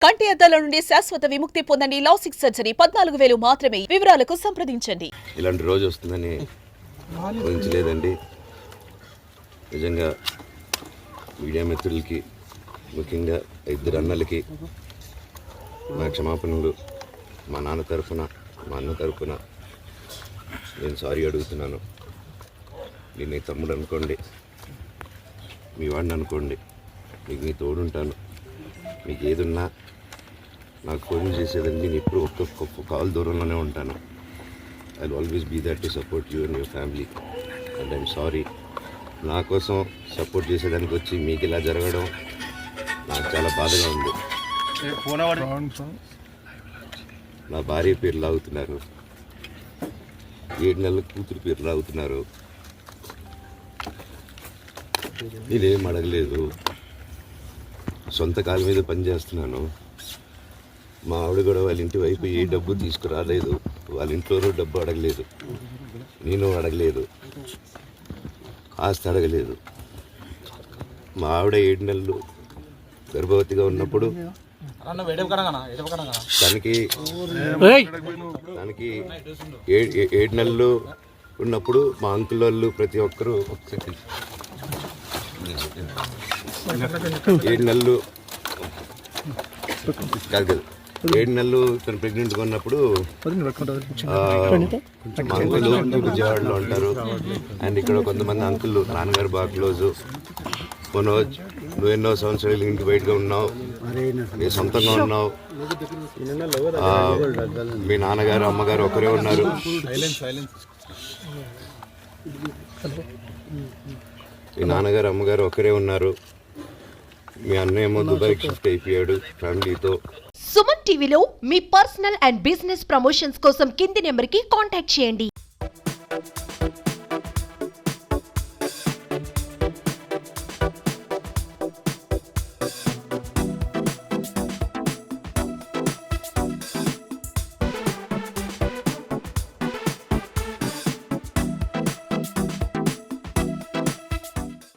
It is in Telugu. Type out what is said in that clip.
కంటి అద్దాల నుండి శాశ్వత విముక్తి పొందండి. లాసిక్ సర్జరీ 14,000 మాత్రమే. వివరాలకు సంప్రదించండి. ఇలాంటి రోజు వస్తుందని ఊహించలేదండి. నిజంగా మీడియా మిత్రులకి, ముఖ్యంగా ఇద్దరు అన్నలకి నా క్షమాపణలు. మా నాన్న తరఫున, మా అన్న తరఫున నేను సారీ అడుగుతున్నాను. నేను నీ తమ్ముడు అనుకోండి, మీ వాడిని అనుకోండి, మీకు మీ తోడుంటాను. మీకు ఏదున్నా నాకు ఫోన్ చేసేదండి. నేను ఎప్పుడు ఒక్క కాల్ దూరంలోనే ఉంటాను. I will always be there to support you and your family. And I'm sorry, నా కోసం సపోర్ట్ చేసేదానికి వచ్చి మీకు ఇలా జరగడం నాకు చాలా బాధగా ఉంది. నా భార్య పేరు లాగుతున్నారు, 7 నెలల కూతురు పేరు లాగుతున్నారు. నేనేం అడగలేదు, సొంత కాళ్ళ మీద పనిచేస్తున్నాను. మా ఆవిడ కూడా వాళ్ళ ఇంటి వైపు ఏ డబ్బు తీసుకురాలేదు, వాళ్ళ ఇంట్లోనూ డబ్బు అడగలేదు, నేను అడగలేదు, ఆస్తి అడగలేదు. మా ఆవిడ 7 నెలలు గర్భవతిగా ఉన్నప్పుడు తనకి 7 నెలలు ఉన్నప్పుడు మా అంకుల్ వాళ్ళు ప్రతి ఒక్కరూ 7 నెలలు కాదు 7 నెలలు తను ప్రెగ్నెంట్గా ఉన్నప్పుడు మా అంకుల్ విజయవాడలో ఉంటారు. అండ్ ఇక్కడ కొంతమంది అంకుల్ నాన్నగారు బాగా క్లోజు. మనోజ్, నువ్వు ఎన్నో సంవత్సరాలు ఇంటి బయటగా ఉన్నావు, నీ సొంతంగా ఉన్నావు. మీ నాన్నగారు అమ్మగారు ఒకరే ఉన్నారు. మీ నాన్నగారు అమ్మగారు ఒకరే ఉన్నారు. మీ అన్నయ్య ఏమో దుబాయ్కి షిఫ్ట్ అయిపోయాడు ఫ్యామిలీతో. సుమన్ టీవీలో మీ పర్సనల్ అండ్ బిజినెస్ ప్రమోషన్స్ కోసం కింది నెంబర్కి కాంటాక్ట్ చేయండి.